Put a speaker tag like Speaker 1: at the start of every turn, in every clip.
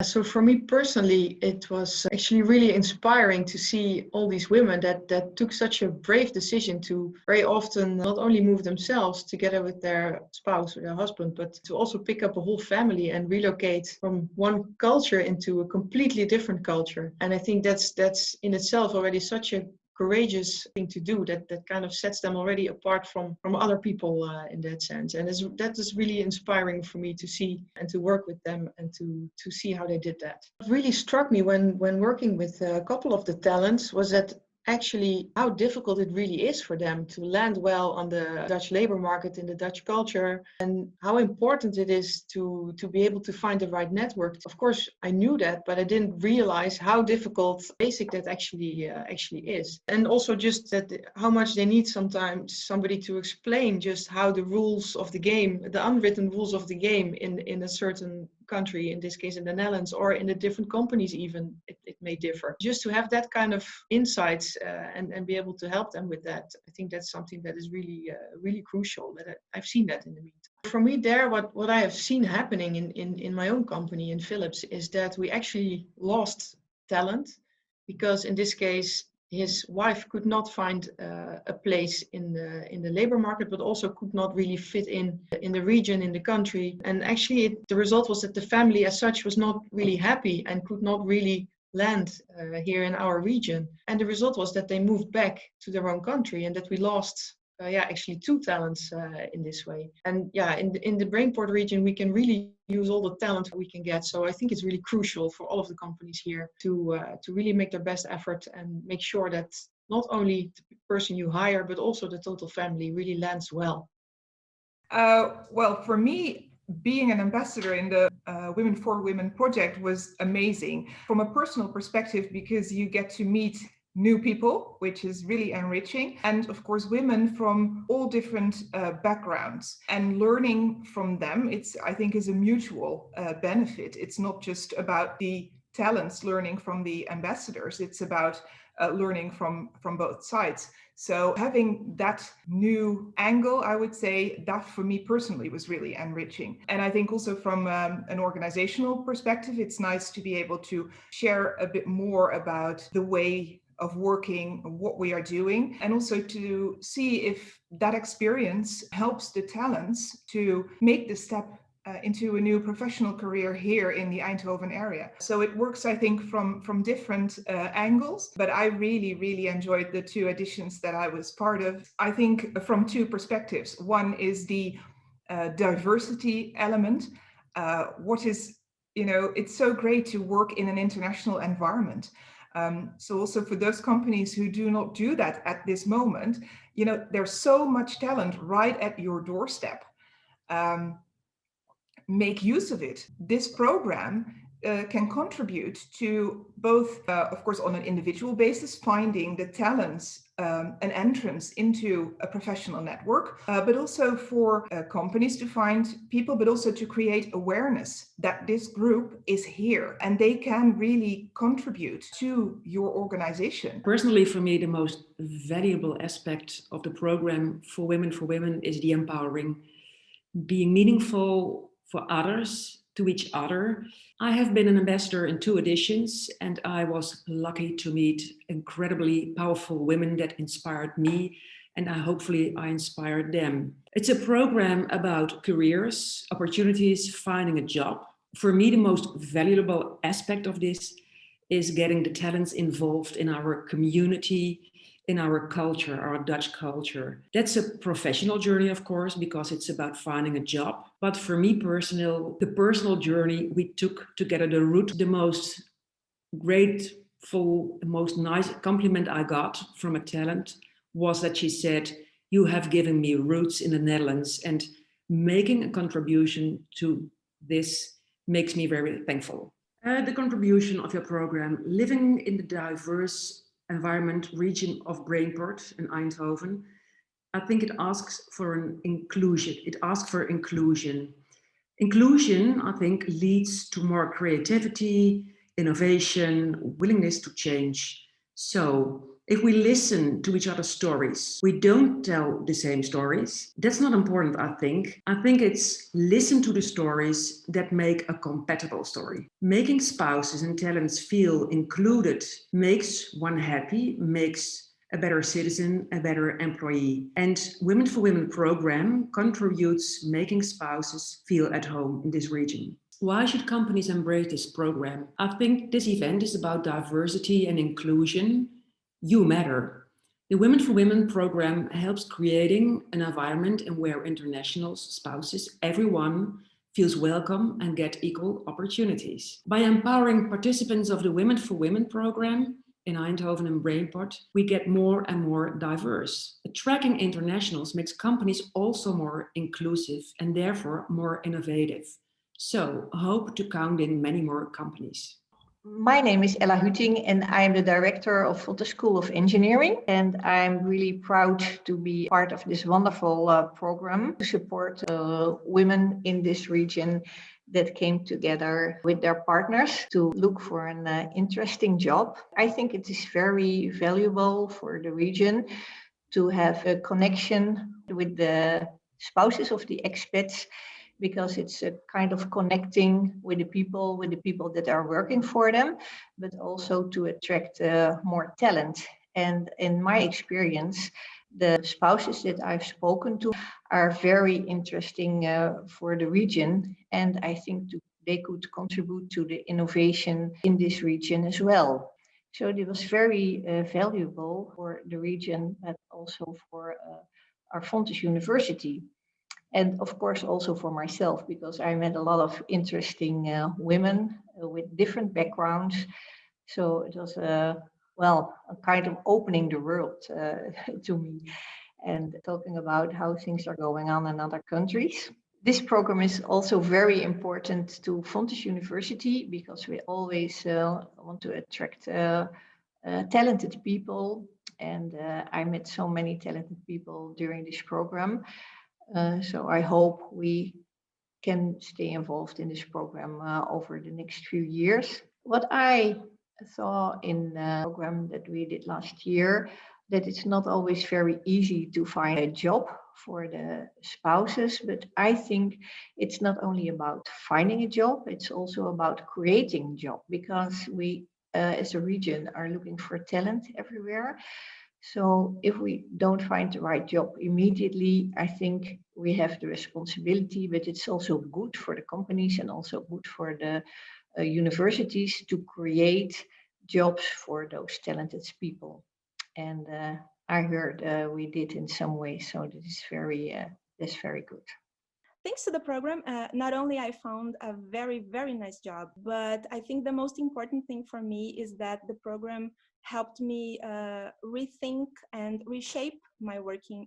Speaker 1: So for me personally, it was actually really inspiring to see all these women that took such a brave decision to very often not only move themselves together with their spouse or their husband, but to also pick up a whole family and relocate from one culture into a completely different culture. And I think that's in itself already such a courageous thing to do that kind of sets them already apart from other people in that sense, and that is really inspiring for me to see and to work with them and to see how they did that. What really struck me when working with a couple of the talents was that actually how difficult it really is for them to land well on the Dutch labor market in the Dutch culture, and how important it is to be able to find the right network. Of course, I knew that, but I didn't realize how difficult basic that actually is. And also just that how much they need sometimes somebody to explain just how the rules of the game, the unwritten rules of the game in a certain country, in this case in the Netherlands, or in the different companies even, it may differ. Just to have that kind of insights and be able to help them with that, I think that's something that is really crucial, that I've seen that in the meantime. For me there, what I have seen happening in my own company, in Philips, is that we actually lost talent, because in this case, his wife could not find a place in the labor market, but also could not really fit in the region, in the country. And actually, the result was that the family as such was not really happy and could not really land here in our region. And the result was that they moved back to their own country, and that we lost actually two talents in this way. And in the Brainport region, we can really use all the talent we can get. So I think it's really crucial for all of the companies here to really make their best effort and make sure that not only the person you hire, but also the total family really lands well.
Speaker 2: Well, for me, being an ambassador in the Women for Women project was amazing from a personal perspective, because you get to meet new people, which is really enriching. And of course, women from all different backgrounds, and learning from them, I think is a mutual benefit. It's not just about the talents learning from the ambassadors, it's about learning from both sides. So having that new angle, I would say that for me personally was really enriching. And I think also from an organizational perspective, it's nice to be able to share a bit more about the way of working, what we are doing, and also to see if that experience helps the talents to make the step into a new professional career here in the Eindhoven area. So it works, I think, from different angles, but I really enjoyed the two editions that I was part of. I think from two perspectives. One is the diversity element. It's so great to work in an international environment. So also for those companies who do not do that at this moment, there's so much talent right at your doorstep. Make use of it. This program can contribute to both, of course, on an individual basis, finding the talents, an entrance into a professional network, but also for companies to find people, but also to create awareness that this group is here and they can really contribute to your organization.
Speaker 3: Personally, for me, the most valuable aspect of the program for women is the empowering, being meaningful for others, to each other. I have been an ambassador in 2 editions, and I was lucky to meet incredibly powerful women that inspired me, and hopefully I inspired them. It's a program about careers, opportunities, finding a job. For me, the most valuable aspect of this is getting the talents involved in our community, in our culture, our Dutch culture. That's a professional journey, of course, because it's about finding a job. But for me personal, the personal journey we took together, the route, the most grateful, the most nice compliment I got from a talent was that she said, "You have given me roots in the Netherlands, and making a contribution to this makes me very thankful." The contribution of your program, living in the diverse environment region of Brainport in Eindhoven, I think it asks for an inclusion. It asks for inclusion. Inclusion, I think, leads to more creativity, innovation, willingness to change. So If we listen to each other's stories, we don't tell the same stories. That's not important, I think. I think it's listen to the stories that make a compatible story. Making spouses and talents feel included makes one happy, makes a better citizen, a better employee. And Women for Women program contributes making spouses feel at home in this region. Why should companies embrace this program? I think this event is about diversity and inclusion. You matter. The Women for Women program helps creating an environment in where internationals, spouses, everyone feels welcome and get equal opportunities. By empowering participants of the Women for Women program in Eindhoven and Brainport, we get more and more diverse. Attracting internationals makes companies also more inclusive and therefore more innovative. So, hope to count in many more companies.
Speaker 4: My name is Ella Huting and I'm the director of the School of Engineering, and I'm really proud to be part of this wonderful program to support women in this region that came together with their partners to look for an interesting job. I think it is very valuable for the region to have a connection with the spouses of the expats, because it's a kind of connecting with the people that are working for them, but also to attract more talent. And in my experience, the spouses that I've spoken to are very interesting for the region, and I think they could contribute to the innovation in this region as well. So it was very valuable for the region, but also for our Fontys University. And of course, also for myself, because I met a lot of interesting women with different backgrounds. So it was, well, a kind of opening the world to me and talking about how things are going on in other countries. This program is also very important to Fontys University because we always want to attract talented people. And I met so many talented people during this program. So I hope we can stay involved in this program over the next few years. What I saw in the program that we did last year, that it's not always very easy to find a job for the spouses, but I think it's not only about finding a job, it's also about creating a job, because we as a region are looking for talent everywhere. So if we don't find the right job immediately, I think we have the responsibility, but it's also good for the companies and also good for the universities to create jobs for those talented people. And I heard we did in some way, so that's very good.
Speaker 5: Thanks to the program, not only I found a very, very nice job, but I think the most important thing for me is that the program helped me rethink and reshape my working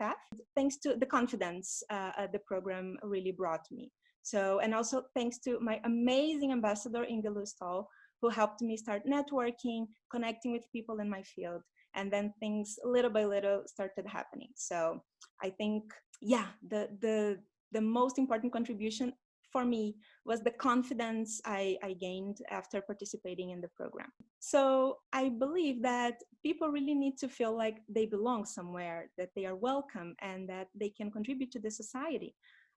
Speaker 5: path, thanks to the confidence the program really brought me. So, and also thanks to my amazing ambassador, Inge Lustal, who helped me start networking, connecting with people in my field. And then things little by little started happening. So I think, yeah, the most important contribution for me was the confidence I gained after participating in the program. So I believe that people really need to feel like they belong somewhere, that they are welcome, and that they can contribute to the society.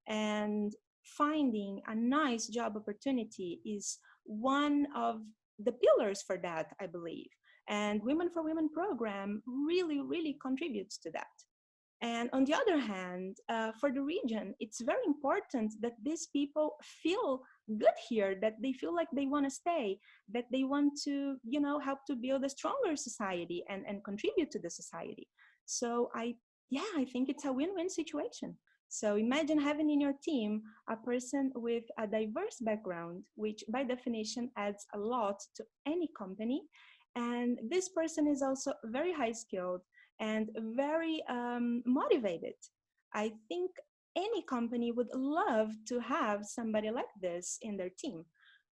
Speaker 5: And finding a nice job opportunity is one of the pillars for that, I believe. And Women for Women program really, really contributes to that. And on the other hand, for the region, it's very important that these people feel good here, that they feel like they want to stay, that they want to, help to build a stronger society and contribute to the society. So I think it's a win-win situation. So imagine having in your team a person with a diverse background, which by definition adds a lot to any company. And this person is also very high skilled and very motivated. I think any company would love to have somebody like this in their team.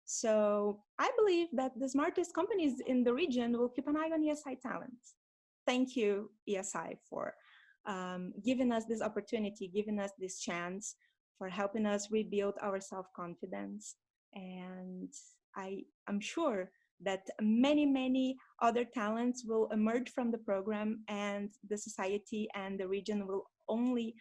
Speaker 5: So I believe that the smartest companies in the region will keep an eye on ESI talents. Thank you, ESI, for giving us this opportunity, giving us this chance, for helping us rebuild our self-confidence. And I'm sure that many other talents will emerge from the program, and the society and the region will only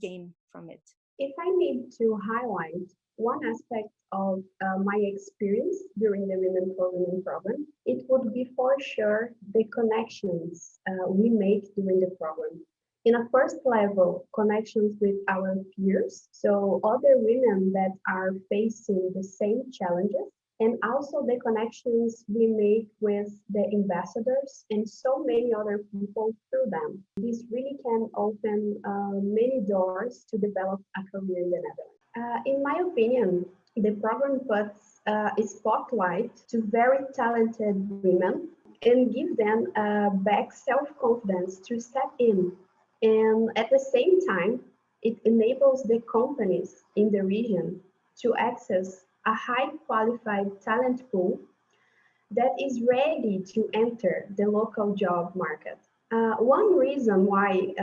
Speaker 5: gain from it.
Speaker 6: If I need to highlight one aspect of my experience during the Women for Women program, it would be for sure the connections we make during the program. In a first level, connections with our peers, so other women that are facing the same challenges, and also the connections we make with the ambassadors and so many other people through them. This really can open many doors to develop a career in the Netherlands. In my opinion, the program puts a spotlight to very talented women and give them back self-confidence to step in. And at the same time, it enables the companies in the region to access a high qualified talent pool that is ready to enter the local job market. One reason why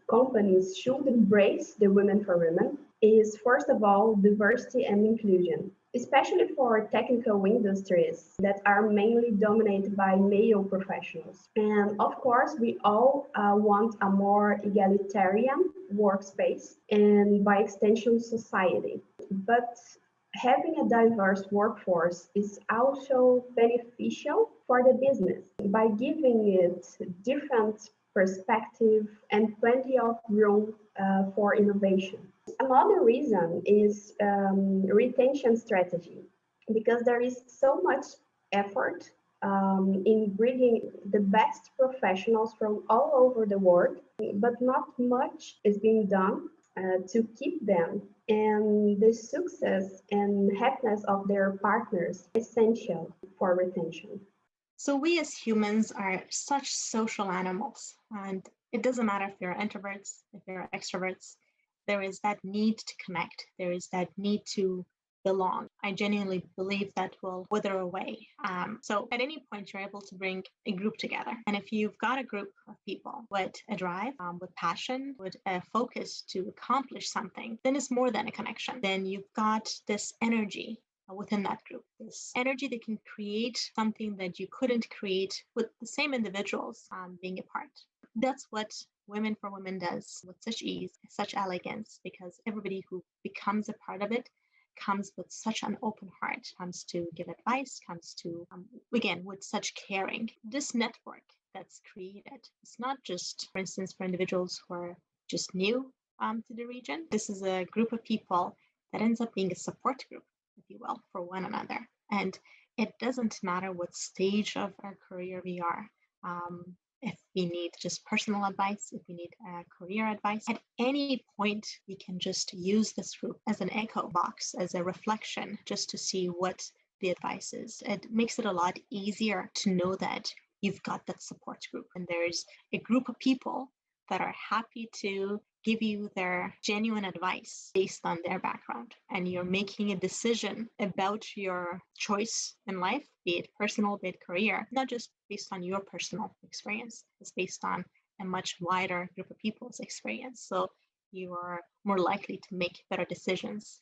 Speaker 6: companies should embrace the Women for Women is, first of all, diversity and inclusion, especially for technical industries that are mainly dominated by male professionals. And of course, we all want a more egalitarian workspace and, by extension, society. But having a diverse workforce is also beneficial for the business by giving it different perspective and plenty of room for innovation. Another reason is retention strategy, because there is so much effort in bringing the best professionals from all over the world, but not much is being done to keep them, and the success and happiness of their partners is essential for retention.
Speaker 7: So we as humans are such social animals, and it doesn't matter if you're introverts, if you're extroverts, there is that need to connect. There is that need to belong. I genuinely believe that will wither away. So at any point, you're able to bring a group together. And if you've got a group of people with a drive, with passion, with a focus to accomplish something, then it's more than a connection. Then you've got this energy within that group, this energy that can create something that you couldn't create with the same individuals being a part. That's what Women for Women does with such ease, such elegance, because everybody who becomes a part of it comes with such an open heart, comes to give advice, comes to, again, with such caring. This network that's created, it's not just, for instance, for individuals who are just new to the region. This is a group of people that ends up being a support group, if you will, for one another. And it doesn't matter what stage of our career we are. If we need just personal advice, if we need career advice, at any point, we can just use this group as an echo box, as a reflection, just to see what the advice is. It makes it a lot easier to know that you've got that support group and there's a group of people that are happy to give you their genuine advice based on their background. And you're making a decision about your choice in life, be it personal, be it career, not just based on your personal experience. It's based on a much wider group of people's experience. So you are more likely to make better decisions.